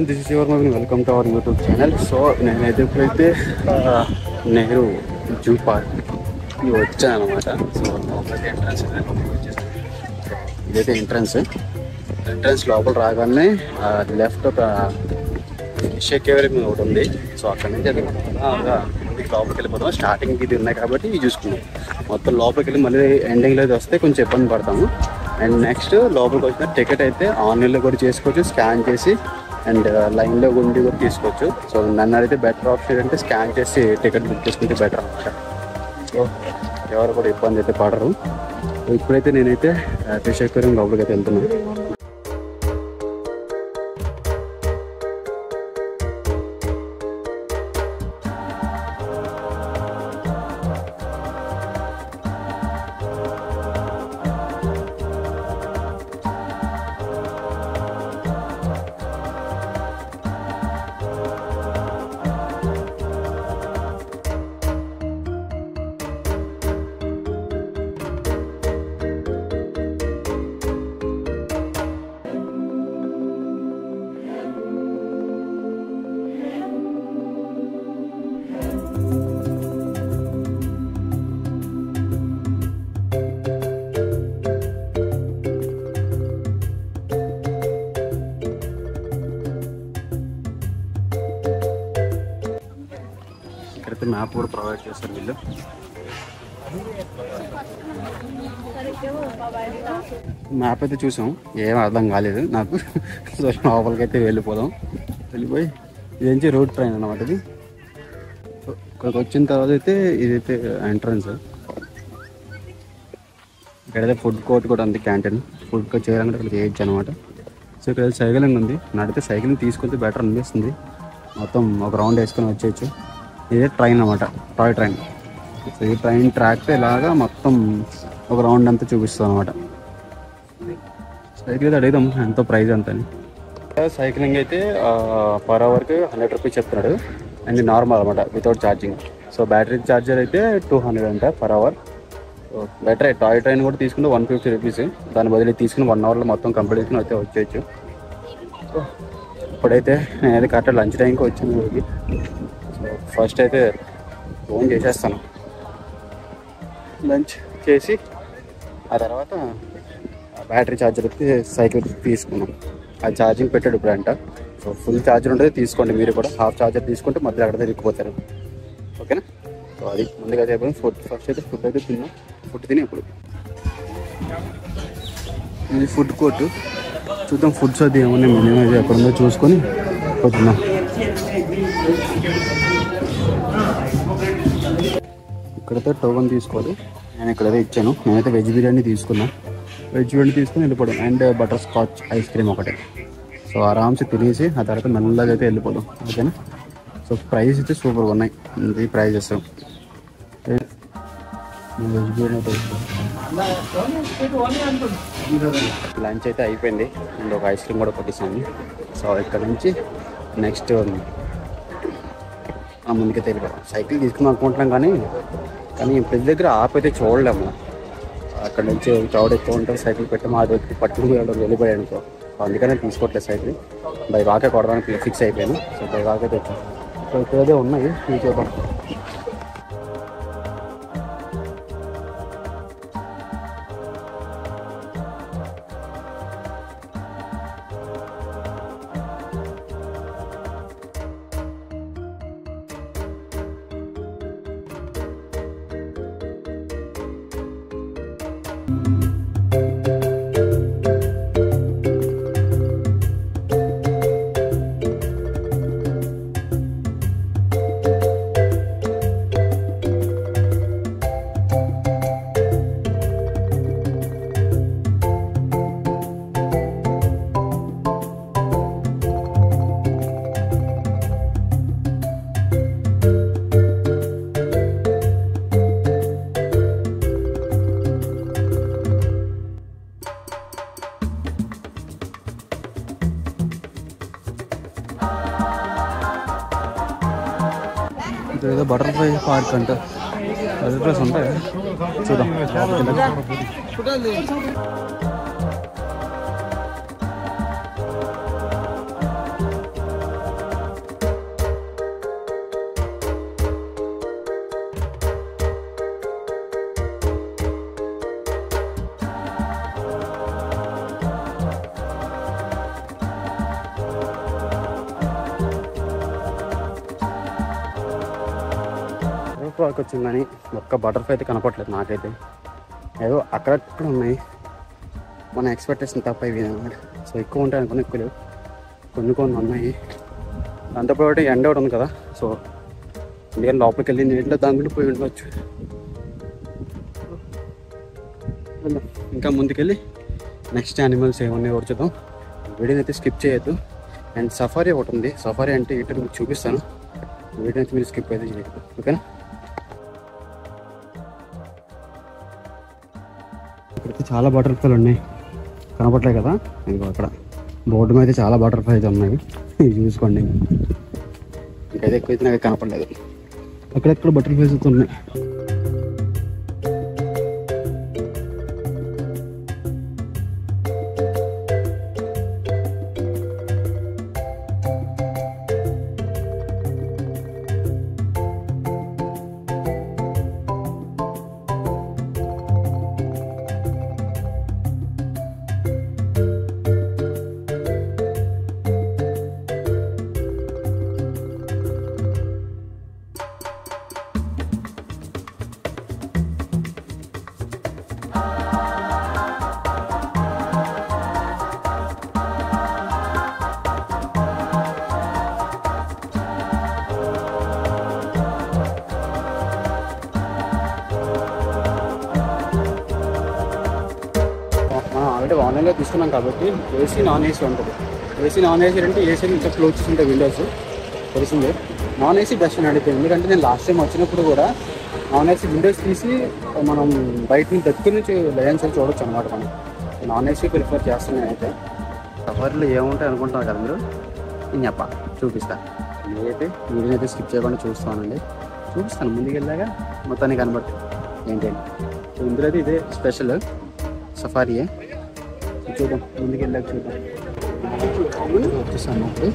This is your movie. Welcome to our YouTube channel. So నేనైతే ఇప్పుడైతే Nehru zoo పార్క్కి వచ్చాను అనమాట. సో లోపలికి ఎంట్రన్స్ ఇదైతే ఎంట్రన్స్ లోపల రాగానే లెఫ్ట్ ఒక ఫిష్ ఎక్వేరియం ఒకటి ఉంది. సో అక్కడ నుంచి అది లోపలికి వెళ్ళిపోతాం. స్టార్టింగ్ ఇది ఉన్నాయి కాబట్టి ఇవి చూసుకున్నాం. మొత్తం లోపలికి వెళ్ళి మళ్ళీ ఎండింగ్లో ఇది వస్తే కొంచెం ఇబ్బంది పడతాము. అండ్ నెక్స్ట్ లోపలికి వచ్చిన టికెట్ అయితే ఆన్లైన్లో కూడా చేసుకోవచ్చు, స్కాన్ చేసి అండ్ లైన్లో ఉండి కూడా తీసుకోవచ్చు. సో నన్ను అయితే బెటర్ ఆప్షన్ అంటే స్కాన్ చేసి టికెట్ బుక్ చేసుకుంటే బెటర్ అనమాట. సో ఎవరు కూడా ఇబ్బంది అయితే పడరు. ఇప్పుడైతే నేనైతే ఫిష్ ఎక్వేరియం లోపలికి అయితే వెళ్తున్నాను. ఇక్కడైతే మ్యాప్ కూడా ప్రొవైడ్ చేస్తారు వీళ్ళు. మ్యాప్ అయితే చూసాం, ఏం అర్థం కాలేదు నాకు. సో లోపలికి అయితే వెళ్ళిపోయి ఇదేంటి రోడ్ ట్రైన్ అన్నమాట. ఇది ఇక్కడికి వచ్చిన తర్వాత అయితే ఇదైతే ఎంట్రన్స్. ఇక్కడైతే ఫుడ్ కోర్ట్ కూడా ఉంది, క్యాంటీన్. ఫుడ్ కోర్ట్ చేయాలంటే ఇక్కడ చేయొచ్చు అనమాట. సో ఇక్కడ సైక్లింగ్ ఉంది. నడితే సైక్లింగ్ తీసుకొస్తే బెటర్ అనిపిస్తుంది. మొత్తం ఒక రౌండ్ వేసుకొని వచ్చేయచ్చు. ఇదే ట్రైన్ అనమాట, టాయ్ ట్రైన్. సో ఈ ట్రైన్ ట్రాక్తో ఇలాగా మొత్తం ఒక రౌండ్ అంతా చూపిస్తుంది అనమాట. సైకిల్ అయితే అడుగుదాం ఎంతో ప్రైస్ అంత అని. సైక్లింగ్ అయితే పర్ అవర్కి 100 రూపీస్ చెప్తున్నాడు. అండ్ నార్మల్ అనమాట, without charging. So battery charger అయితే 200 అంట per hour. So better. Toy train కూడా తీసుకుంటే 150 రూపీస్. దాని బదులు తీసుకుని 1 అవర్లో మొత్తం కంప్లీట్ చేసుకుని అయితే వచ్చేయచ్చు. సో ఇప్పుడైతే నేనైతే కరెక్ట్ లంచ్ టైంకి వచ్చాను ఊరికి. సో ఫస్ట్ అయితే ఫోన్ చేసేస్తాను, లంచ్ చేసి ఆ తర్వాత బ్యాటరీ ఛార్జర్ అయితే సైకిల్ తీసుకున్నాం. అది ఛార్జింగ్ పెట్టాడు ఇప్పుడు అంట. సో ఫుల్ ఛార్జర్ ఉంటుంది తీసుకోండి మీరు కూడా. హాఫ్ ఛార్జర్ తీసుకుంటే మధ్యలో అక్కడ ఇరికిపోతారు. ఓకేనా? సో అది ముందుగా అయిపోయింది. ఫస్ట్ అయితే ఫుడ్ అయితే తిన్నాం. ఫుడ్ తిని ఇప్పుడు ఇది ఫుడ్ కోర్టు. చూద్దాం ఫుడ్స్ అది ఏమన్నా మినిమం అయితే ఎక్కడ ఉందో చూసుకొని పోతున్నాం. ఇక్కడైతే టోకన్ తీసుకోవాలి. నేను ఇక్కడైతే ఇచ్చాను. నేనైతే వెజ్ బిర్యానీ తీసుకున్నాను. వెజ్ బిర్యానీ తీసుకుని వెళ్ళిపోవడం. And butter scotch ice cream ఒకటే. సో ఆరామ్సే తినేసి ఆ తర్వాత మెల్లగా అయితే వెళ్ళిపోదాం. ఓకేనా? సో ప్రైస్ అయితే సూపర్గా ఉన్నాయి. ఇది ప్రైజెస్. వెజ్ బిర్యానీ లంచ్ అయితే అయిపోయింది. అండ్ ఒక ఐస్ క్రీమ్ కూడా కొట్టేసాను. సో ఇక్కడ నుంచి నెక్స్ట్ ముందుకే తెలిపాం. సైకిల్ తీసుకుందాం అనుకుంటున్నాం కానీ ప్రతి దగ్గర ఆప్ అయితే చూడలేము. అక్కడ నుంచి క్రౌడ్ ఎక్కువ ఉంటుంది. సైకిల్ పెట్టి మా దగ్గర పట్టుకుని వెళ్ళిపోయాయి అనుకో. అందుకనే తీసుకోవట్లేదు సైకిల్. బై వాకే కొడడానికి ఫిక్స్ అయిపోయాను. సో బై వాకే తెచ్చాను. సో ఇక్కడైతే ఉన్నాయి ఈ చూద్దాం. ఇదేదో బటర్ఫ్లై పార్క్ అంట. బటర్ఫ్లైస్ ఉంటాయి, చూద్దాం. వరకు వచ్చింది కానీ ఒక్క బటర్ఫ్లై అయితే కనపడలేదు నాకైతే. ఏదో అక్కడక్కడ ఉన్నాయి, మన ఎక్స్పెక్టేషన్ తప్ప ఇవి అనమాట. సో ఎక్కువ ఉంటాయి అనుకుని ఎక్కువ లేవు, కొన్ని ఉన్నాయి. దాంతోపాటు ఎండ ఒకటి ఉంది కదా, సో అందుకని లోపలికి వెళ్ళి నీటిలో దాని పోయి ఉండవచ్చు. ఇంకా ముందుకెళ్ళి నెక్స్ట్ యానిమల్స్ ఏమన్నా చూద్దాం. వీడియోని అయితే స్కిప్ చేయొద్దు. అండ్ సఫారీ ఒకటి ఉంది, సఫారీ అంటే ఇటు మీకు చూపిస్తాను. వీడియో అయితే మీరు స్కిప్ అయితే చేయొద్దు, ఓకేనా. ఇక్కడైతే చాలా బటర్ఫ్లైలు ఉన్నాయి, కనపట్లేదు కదా. ఇంకో అక్కడ బోర్డు మీద అయితే చాలా బటర్ఫ్లైస్ ఉన్నాయి, చూసుకోండి. ఇంకైతే ఎక్కువైతే నాకు కనపడలేదు, అక్కడెక్కడ బటర్ఫ్లైస్ అయితే ఉన్నాయి. ఆల్రెడీ ఆన్లైన్లో తీసుకున్నాం కాబట్టి ఏసీ నాన్ ఏసీ ఉంటుంది. ఏసీ నాన్ ఏసీ అంటే ఏసీ ఇంకా క్లోజ్ ఉంటాయి విండోస్, తెలిసిందే. నాన్ ఏసీ బెస్ట్ అని అడిగితే, ఎందుకంటే నేను లాస్ట్ టైం వచ్చినప్పుడు కూడా నాన్ ఏసీ విండోస్ తీసి మనం బయట నుంచి దగ్గర నుంచి లయన్స్ అని చూడొచ్చు అనమాట. మనం నాన్ ఏసీ ప్రిఫర్ చేస్తున్నాను. అయితే సఫారీలో ఏముంటాయి అనుకుంటున్నారు కదా మీరు, నేను చూపిస్తాను. నేనైతే వీడియోని అయితే స్కిప్ చేయకుండా చూస్తానండి, చూపిస్తాను. ముందుకు వెళ్ళాక మొత్తానికి కనబడుతుంది ఏంటంటే. సో ఇందులో అయితే ఇదే స్పెషల్ సఫారీయే. చూద్దాం, ముందుకు వెళ్ళాక చూద్దాం. వచ్చేసాను అప్పుడు.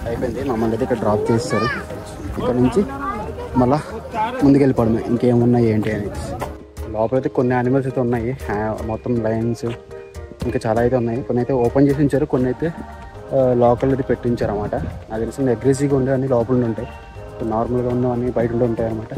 అయిపోయింది, మమ్మల్ని అయితే ఇక్కడ డ్రాప్ చేస్తారు. ఇక్కడ నుంచి మళ్ళీ ముందుకు వెళ్ళిపోవడమే, ఇంకేమున్నాయి ఏంటి అనేది. లోపలైతే కొన్ని యానిమల్స్ అయితే ఉన్నాయి, మొత్తం లయన్స్ ఇంకా చాలా అయితే ఉన్నాయి. కొన్ని అయితే ఓపెన్ చేసి ఉంచారు, కొన్ని అయితే లోకల్ అయితే పెట్టించారు అనమాట. నాకు తెలిసింది అగ్రెసివ్గా ఉండే అన్ని లోపల ఉంటాయి, నార్మల్గా ఉన్నవన్నీ బయట ఉండి ఉంటాయి అనమాట.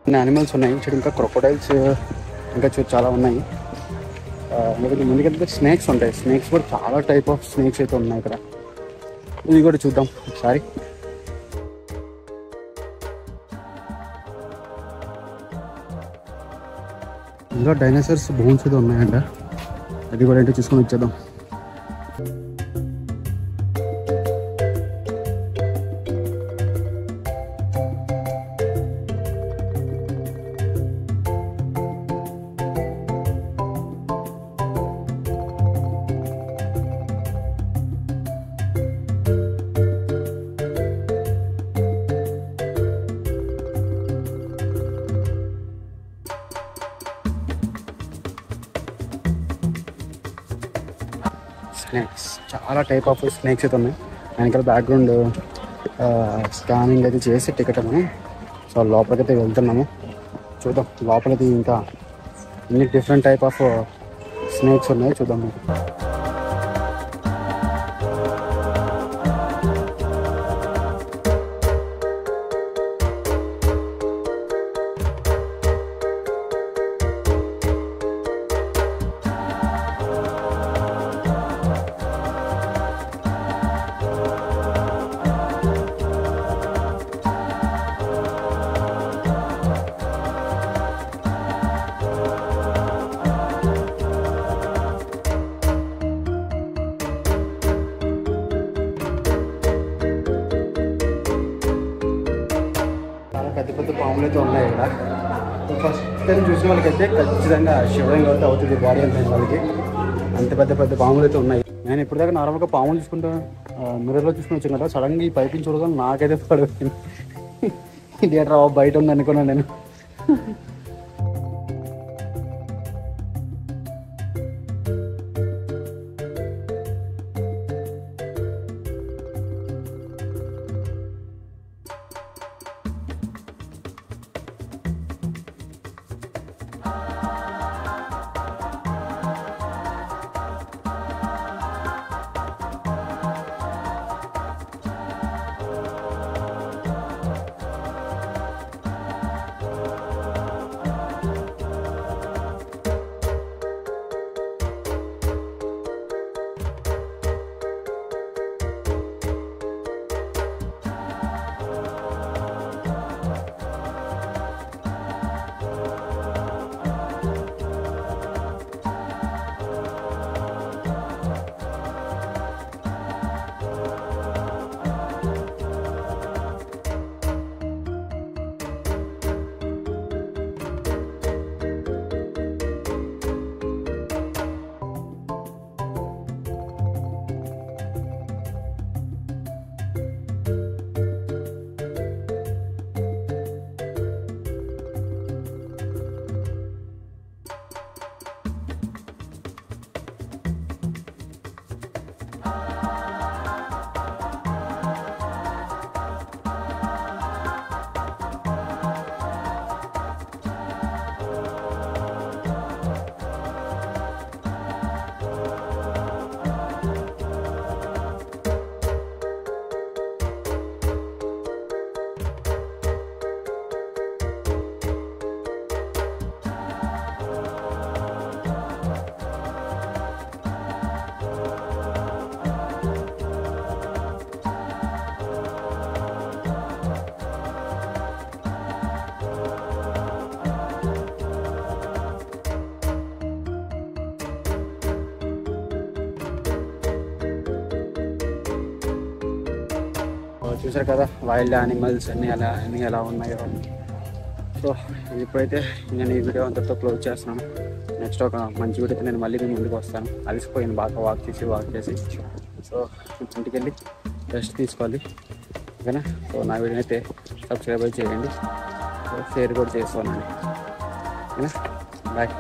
కొన్ని యానిమల్స్ ఉన్నాయి చూడు, ఇంకా క్రొకోడైల్స్ ఇంకా చాలా ఉన్నాయి. ముందుకెళ్తే స్నేక్స్ ఉంటాయి. స్నేక్స్ కూడా చాలా టైప్ ఆఫ్ స్నేక్స్ అయితే ఉన్నాయి ఇక్కడ. ఇది కూడా చూద్దాం ఒకసారి. ఇంకా డైనోసార్స్ బోన్స్ అయితే ఉన్నాయంట, అది కూడా ఏంటో చూసుకొని వచ్చేద్దాం. స్నేక్స్ చాలా టైప్ ఆఫ్ స్నేక్స్ అయితే ఉన్నాయి. వెనకాల బ్యాక్గ్రౌండ్ స్కానింగ్ అయితే చేసి టికెట్ అని. సో లోపలికైతే వెళ్తున్నాము, చూద్దాం లోపలికి ఇంకా ఎన్ని డిఫరెంట్ టైప్ ఆఫ్ స్నేక్స్ ఉన్నాయి చూద్దాం. పెద్ద పెద్ద పాములు అయితే ఉన్నాయి ఇక్కడ. ఫస్ట్ టైం చూసిన వాళ్ళకైతే ఖచ్చితంగా శివలింగం అయితే అవుతుంది బాడీ అంతా వాళ్ళకి. అంత పెద్ద పెద్ద పాములు అయితే ఉన్నాయి. నేను ఇప్పటిదాకా నార్మల్గా పాములు చూసుకుంటా మిర్రర్లో చూసుకుని వచ్చాను కదా, సడన్గా ఈ పైపింగ్ చూడగానే నాకైతే పడుతుంది. ఇదేట్రా బయట ఉంది అనుకున్నాను నేను. చూసారు కదా వైల్డ్ యానిమల్స్ అన్నీ ఎలా ఉన్నాయో. సో ఇప్పుడైతే నేను ఈ వీడియో అంతటితో క్లోజ్ చేస్తున్నాను. నెక్స్ట్ ఒక మంచి వీడియో నేను మళ్ళీ మీ ముందుకు వస్తాను. అలసిపోయింది బాగా వాక్ చేసి. సో ఇంటికి వెళ్ళి రెస్ట్ తీసుకోవాలి, ఓకేనా. సో నా వీడియోని అయితే సబ్స్క్రైబ్ చేయండి, షేర్ కూడా చేసుకోనండి, ఓకేనా. బాయ్.